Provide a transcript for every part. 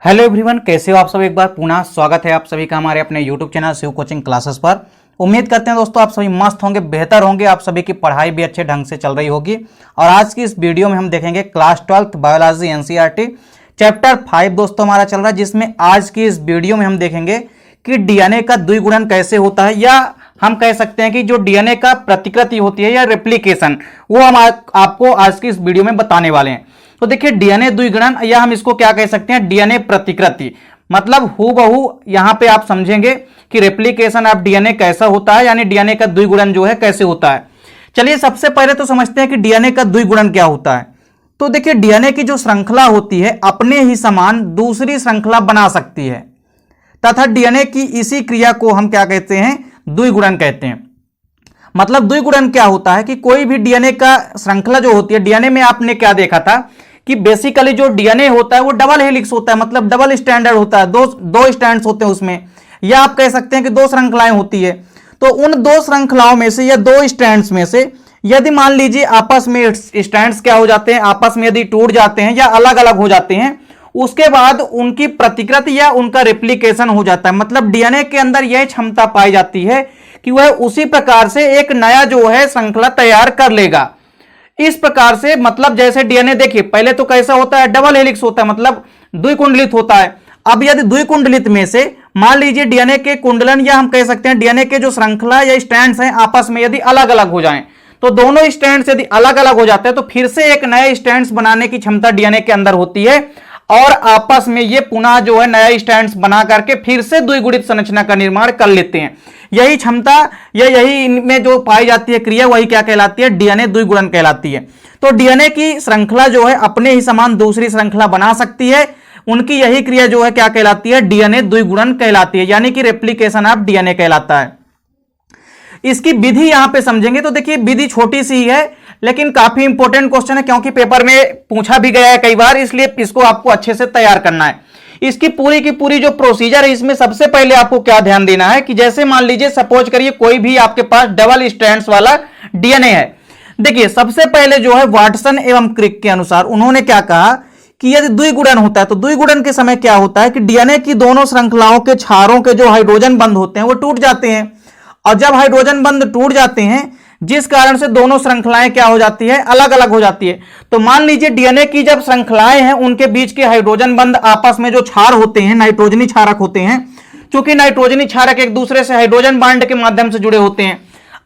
Hello everyone, कैसे हो आप सब। एक बार पुनः स्वागत है आप सभी का हमारे अपने YouTube channel Shiv coaching classes पर। उम्मीद करते हैं दोस्तों आप सभी मस्त होंगे, बेहतर होंगे, आप सभी की पढ़ाई भी अच्छे ढंग से चल रही होगी। और आज की इस वीडियो में हम देखेंगे class 12th biology NCERT chapter 5 दोस्तों हमारा चल रहा है, जिसमें आज की इस वीडियो में हम देखेंगे कि डीएनए का द्विगुणन कैसे होता है, या हम कह सकते हैं कि जो डीएनए का प्रतिकृति होती है या रेप्लिकेशन, वो हम आपको आज की इस वीडियो में बताने वाले हैं। तो देखिए, डीएनए द्विगुणन या हम इसको क्या कह सकते हैं, डीएनए प्रतिकृति, मतलब हूबहू यहां पे आप समझेंगे कि रेप्लिकेशन ऑफ डीएनए कैसा होता है, यानी डीएनए का द्विगुणन जो है कैसे होता है। चलिए सबसे पहले तो समझते हैं कि डीएनए का द्विगुणन क्या होता है। तो देखिए, डीएनए की जो श्रृंखला होती है अपने ही समान दूसरी श्रृंखला बना सकती है, तथा डीएनए की इसी क्रिया को हम क्या कहते हैं, द्विगुणन कहते हैं। मतलब द्विगुणन क्या होता है कि कोई भी डीएनए का श्रृंखला जो होती है, डीएनए में आपने क्या देखा था कि बेसिकली जो डीएनए होता है वो डबल हेलिक्स होता है, मतलब डबल स्टैंडर्ड होता है, दो स्ट्रैंड्स होते हैं उसमें, या आप कह सकते हैं कि दो श्रृंखलाएं होती है। तो उन दो श्रृंखलाओं में से या दो स्ट्रैंड्स में से यदि मान लीजिए आपस में स्ट्रैंड्स क्या हो जाते हैं, आपस में यदि टूट जाते हैं या अलग अलग हो जाते हैं, उसके बाद उनकी प्रतिकृति या उनका रेप्लिकेशन हो जाता है। मतलब डीएनए के अंदर यह क्षमता पाई जाती है कि वह उसी प्रकार से एक नया जो है श्रृंखला तैयार कर लेगा। इस प्रकार से मतलब जैसे डीएनए देखिए पहले तो कैसा होता है, डबल हेलिक्स होता है, मतलब द्विकुंडलित होता है। अब यदि द्विकुंडलित में से मान लीजिए डीएनए के कुंडलन या हम कह सकते हैं डीएनए के जो श्रृंखला या स्ट्रैंड्स हैं आपस में यदि अलग अलग हो जाएं, तो दोनों स्ट्रैंड्स यदि अलग अलग हो जाते हैं तो फिर से एक नए स्ट्रैंड्स बनाने की क्षमता डीएनए के अंदर होती है, और आपस में ये पुनः जो है नया स्ट्रैंड्स बना करके फिर से द्विगुणित संरचना का निर्माण कर लेते हैं। यही क्षमता या यही इनमें जो पाई जाती है क्रिया, वही क्या कहलाती है, डीएनए द्विगुणन कहलाती है। तो डीएनए की श्रृंखला जो है अपने ही समान दूसरी श्रृंखला बना सकती है, उनकी यही क्रिया जो है क्या कहलाती है, डीएनए द्विगुणन कहलाती है, यानी कि रेप्लिकेशन ऑफ डीएनए कहलाता है। इसकी विधि यहां पे समझेंगे तो देखिए विधि छोटी सी है, लेकिन काफी इंपॉर्टेंट क्वेश्चन है, क्योंकि पेपर में पूछा भी गया है कई बार, इसलिए इसको आपको अच्छे से तैयार करना है। इसकी पूरी की पूरी जो प्रोसीजर है, इसमें सबसे पहले आपको क्या ध्यान देना है कि जैसे मान लीजिए सपोज करिए कोई भी आपके पास डबल स्ट्रैंड्स वाला डीएनए है। देखिए सबसे पहले जो है वाटसन एवं क्रिक के अनुसार उन्होंने क्या कहा कि यदि द्विगुणन होता है तो द्विगुणन के समय क्या होता है कि डीएनए की दोनों श्रृंखलाओं के क्षारों के जो हाइड्रोजन बंध होते हैं वो टूट जाते हैं, और जब हाइड्रोजन बंध टूट जाते हैं जिस कारण से दोनों श्रृंखलाएं क्या हो जाती है, अलग अलग हो जाती है। तो मान लीजिए डीएनए की जब श्रृंखलाएं हैं उनके बीच के हाइड्रोजन बंध आपस में जो क्षार होते हैं, नाइट्रोजनी क्षारक होते हैं, क्योंकि नाइट्रोजनी क्षारक एक दूसरे से हाइड्रोजन बांड के माध्यम से जुड़े होते हैं।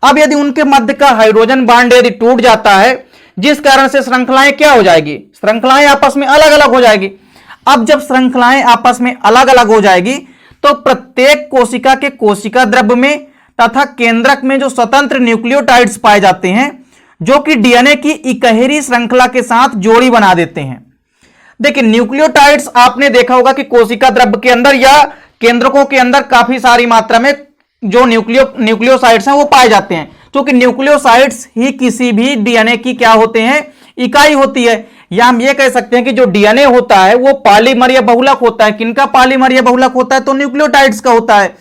अब यदि उनके मध्य का हाइड्रोजन बांड यदि टूट जाता है, जिस कारण से श्रृंखलाएं क्या हो जाएगी, श्रृंखलाएं आपस में अलग अलग हो जाएगी। अब जब श्रृंखलाएं आपस में अलग अलग हो जाएगी तो प्रत्येक कोशिका के कोशिका द्रव्य में तथा केंद्रक में जो स्वतंत्र न्यूक्लियोटाइड्स पाए जाते हैं, जो कि डीएनए की इकहरी श्रृंखला के साथ जोड़ी बना देते हैं। देखिए न्यूक्लियोटाइड्स आपने देखा होगा कि कोशिका द्रव्य के अंदर या केंद्रकों के अंदर काफी सारी मात्रा में जो न्यूक्लियोसाइड्स हैं वो पाए जाते हैं, क्योंकि न्यूक्लियोसाइड्स ही किसी भी डीएनए की क्या होते हैं, इकाई होती है। या हम ये कह सकते हैं कि जो डीएनए होता है वो पॉलीमर या बहुलक होता है। किनका पॉलीमर या बहुलक होता है, तो न्यूक्लियोटाइड्स का होता है।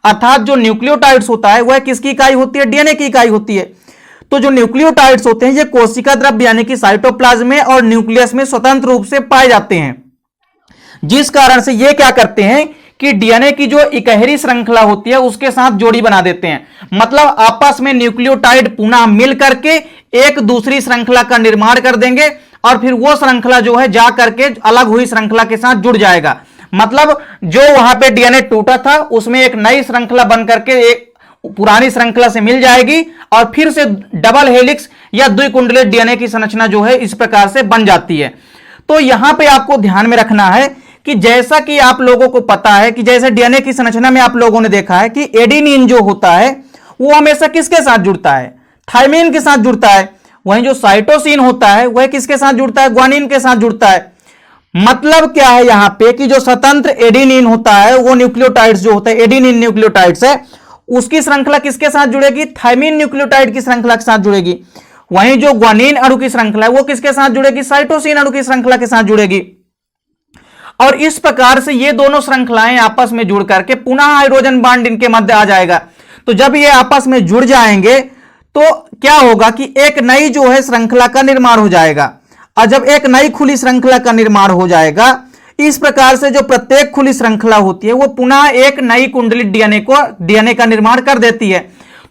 अर्थात जो न्यूक्लियोटाइड्स होता है वह किसकी इकाई होती है, डीएनए की इकाई होती है। तो जो न्यूक्लियोटाइड्स होते हैं ये कोशिका द्रव्य यानी कि साइटोप्लाज्म में और न्यूक्लियस में स्वतंत्र रूप से पाए जाते हैं, जिस कारण से ये क्या करते हैं कि डीएनए की जो इकहरी श्रृंखला होती है उसके साथ जोड़ी बना देते हैं। मतलब आपस में न्यूक्लियोटाइड पुनः मिल करके एक दूसरी श्रृंखला का निर्माण कर देंगे, और फिर वो श्रृंखला जो है जा करके अलग हुई श्रृंखला के साथ जुड़ जाएगा। मतलब जो वहां पे डीएनए टूटा था उसमें एक नई श्रृंखला बनकर के एक पुरानी श्रृंखला से मिल जाएगी, और फिर से डबल हेलिक्स या द्विकुंडलित डीएनए की संरचना जो है इस प्रकार से बन जाती है। तो यहां पे आपको ध्यान में रखना है कि जैसा कि आप लोगों को पता है कि जैसे डीएनए की संरचना में आप लोगों ने देखा है कि एडेनिन जो होता है वो हमेशा किसके साथ जुड़ता है, थायमिन के साथ जुड़ता है। वहीं जो साइटोसिन होता है वह किसके साथ जुड़ता है, ग्वानिन के साथ जुड़ता है। मतलब क्या है यहां पे कि जो स्वतंत्र एडेनिन होता है वो न्यूक्लियोटाइड्स जो होता है, एडेनिन न्यूक्लियोटाइड्स है, उसकी श्रृंखला किसके साथ जुड़ेगी, थायमिन न्यूक्लियोटाइड की श्रृंखला के साथ जुड़ेगी। वहीं जो ग्वानिन अणु की श्रृंखला है वो किसके साथ जुड़ेगी, साइटोसिन अणु की श्रृंखला के साथ जुड़ेगी। और इस प्रकार से ये दोनों श्रृंखलाएं आपस में जुड़ करके पुनः हाइड्रोजन बांड इनके मध्य आ जाएगा। तो जब ये आपस में जुड़ जाएंगे तो क्या होगा कि एक नई जो है श्रृंखला का निर्माण हो जाएगा। और जब एक नई खुली श्रृंखला का निर्माण हो जाएगा, इस प्रकार से जो प्रत्येक खुली श्रृंखला होती है वो पुनः एक नई कुंडली डीएनए का निर्माण कर देती है।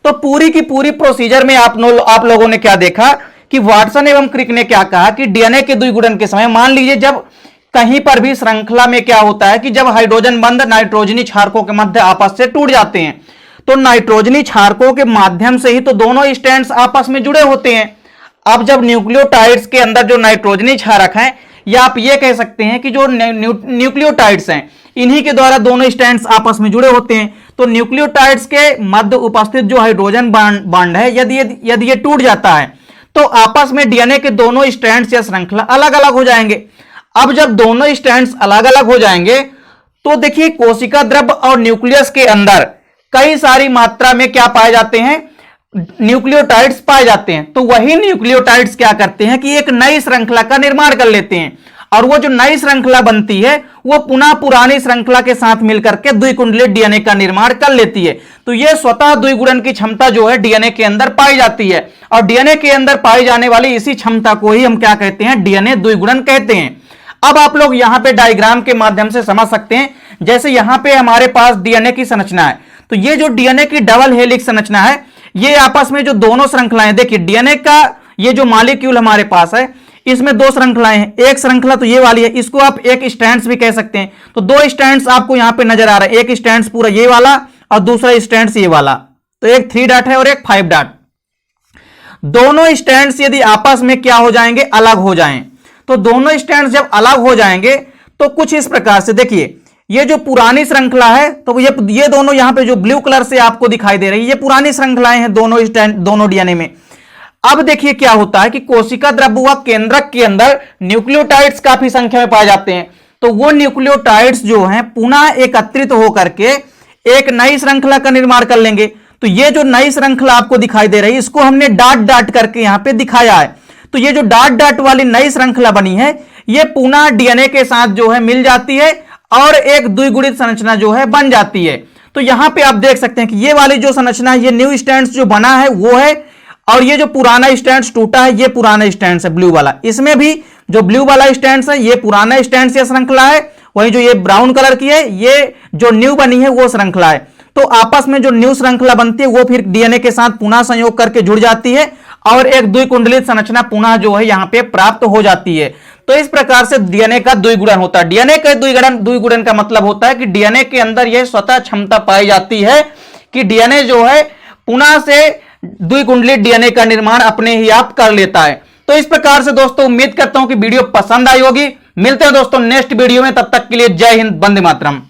तो पूरी की पूरी प्रोसीजर में आप लोगों ने क्या देखा कि वाटसन एवं क्रिक ने क्या कहा कि डीएनए के द्विगुणन के समय मान लीजिए जब कहीं पर भी श्रृंखला में क्या होता है कि जब हाइड्रोजन बंध नाइट्रोजनी क्षारकों के मध्य आपस से टूट जाते हैं तो नाइट्रोजनी क्षारकों के माध्यम से ही तो दोनों स्ट्रैंड्स आपस में जुड़े होते हैं। अब जब न्यूक्लियोटाइड्स के अंदर जो नाइट्रोजनी क्षारक हैं या आप ये कह सकते हैं कि जो न्यूक्लियोटाइड्स हैं इन्हीं के द्वारा दोनों स्ट्रैंड्स आपस में जुड़े होते हैं। तो न्यूक्लियोटाइड्स के मध्य उपस्थित जो हाइड्रोजन बॉन्ड है यदि ये टूट जाता है तो आपस में डीएनए के दोनों स्ट्रैंड्स या श्रृंखला अलग अलग हो जाएंगे। अब जब दोनों स्ट्रैंड्स अलग अलग हो जाएंगे तो देखिए कोशिका द्रव्य और न्यूक्लियस के अंदर कई सारी मात्रा में क्या पाए जाते हैं, न्यूक्लियोटाइड्स पाए जाते हैं। तो वही न्यूक्लियोटाइड्स क्या करते हैं कि एक नई श्रृंखला का निर्माण कर लेते हैं और वो जो नई श्रृंखला बनती है वो पुनः पुरानी श्रृंखला के साथ मिलकर के द्विकुंडलित डीएनए का निर्माण कर लेती है। तो ये स्वतः द्विगुणन की क्षमता जो है डीएनए के अंदर पाई जाती है और डीएनए के अंदर पाई जाने वाली इसी क्षमता को ही हम क्या कहते हैं, डीएनए द्विगुणन कहते हैं। अब आप लोग यहां पे डायग्राम के माध्यम से समझ सकते हैं। जैसे यहां पे हमारे पास डीएनए की संरचना है तो ये जो डीएनए की डबल हेलिक्स संरचना है ये आपस में जो दोनों श्रृंखलाएं, देखिए डीएनए का ये जो मॉलिक्यूल हमारे पास है इसमें दो श्रृंखलाएं हैं। एक श्रृंखला तो ये वाली है, इसको आप एक स्ट्रैंड्स भी कह सकते हैं। तो दो स्ट्रैंड्स आपको यहां पे नजर आ रहा है, एक स्ट्रैंड्स पूरा ये वाला और दूसरा स्ट्रैंड्स ये वाला। तो एक 3 डॉट है और एक 5 डॉट। दोनों स्ट्रैंड्स यदि आपस में क्या हो जाएंगे, अलग हो जाएं, तो दोनों स्ट्रैंड्स जब अलग हो जाएंगे तो कुछ इस प्रकार से देखिए ये जो पुरानी श्रृंखला है तो ये दोनों यहां पे जो ब्लू कलर से आपको दिखाई दे रही है ये पुरानी श्रृंखलाएं हैं दोनों डीएनए में। अब देखिए क्या होता है कि कोशिका द्रव्य व केंद्रक के अंदर न्यूक्लियोटाइड्स काफी संख्या में पाए जाते हैं। तो वो न्यूक्लियोटाइड्स जो हैं पुनः एकत्रित होकर के एक नई श्रृंखला का निर्माण कर लेंगे। तो ये जो नई श्रृंखला आपको दिखाई दे रही है इसको हमने डॉट डॉट करके यहां पे दिखाया है। तो ये जो डॉट डॉट वाली नई श्रृंखला बनी है ये पुनः डीएनए के साथ जो है मिल जाती है और एक द्विगुणित संरचना जो है बन जाती है। तो यहां पे आप देख सकते हैं कि ये वाली जो संरचना है ये न्यू स्ट्रैंड्स जो बना है वो है और ये जो पुराना स्ट्रैंड्स टूटा है ये पुराना स्ट्रैंड्स है ब्लू वाला। इसमें भी जो ब्लू वाला स्ट्रैंड्स है ये पुराना स्ट्रैंड्स या श्रृंखला है, वही जो ये ब्राउन कलर की है ये जो न्यू बनी है वो श्रृंखला है। तो आपस में जो न्यू श्रृंखला बनती है वो फिर डीएनए के साथ पुनः संयोग करके जुड़ जाती है और एक द्विकुंडलित संरचना पुनः जो है यहां पे प्राप्त हो जाती है। तो इस प्रकार से डीएनए का द्विगुणन होता है। डीएनए का द्विगुणन का मतलब होता है कि डीएनए के अंदर यह स्वतः क्षमता पाई जाती है कि डीएनए जो है पुनः से द्विकुंडलित डीएनए का निर्माण अपने ही आप कर लेता है। तो इस प्रकार से दोस्तों उम्मीद करता हूं कि वीडियो पसंद आई होगी। मिलते हैं दोस्तों नेक्स्ट वीडियो में, तब तक के लिए जय हिंद, वंदे मातरम।